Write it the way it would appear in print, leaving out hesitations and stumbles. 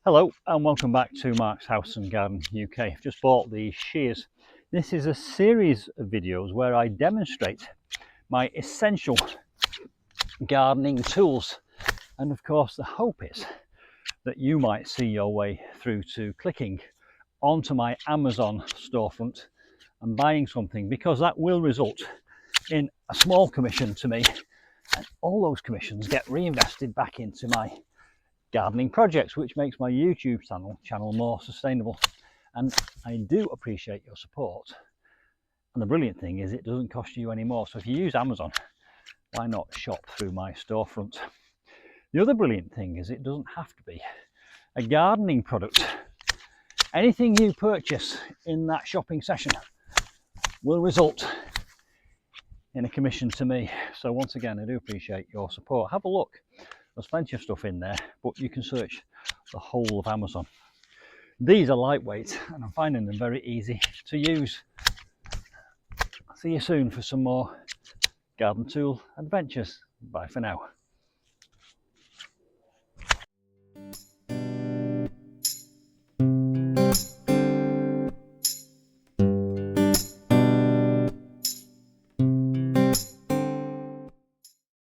Hello and welcome back to Mark's House and Garden UK. I've just bought the shears. This is a series of videos where I demonstrate my essential gardening tools, and of course the hope is that you might see your way through to clicking onto my Amazon storefront and buying something, because that will result in a small commission to me, and all those commissions get reinvested back into my gardening projects, which makes my YouTube channel more sustainable. And I do appreciate your support, and the brilliant thing is it doesn't cost you any more. So if you use Amazon, why not shop through my storefront? The other brilliant thing is it doesn't have to be a gardening product. Anything you purchase in that shopping session will result in a commission to me. So once again, I do appreciate your support. Have a look. There's plenty of stuff in there, but you can search the whole of Amazon. These are lightweight and I'm finding them very easy to use. See you soon for some more garden tool adventures. Bye for now.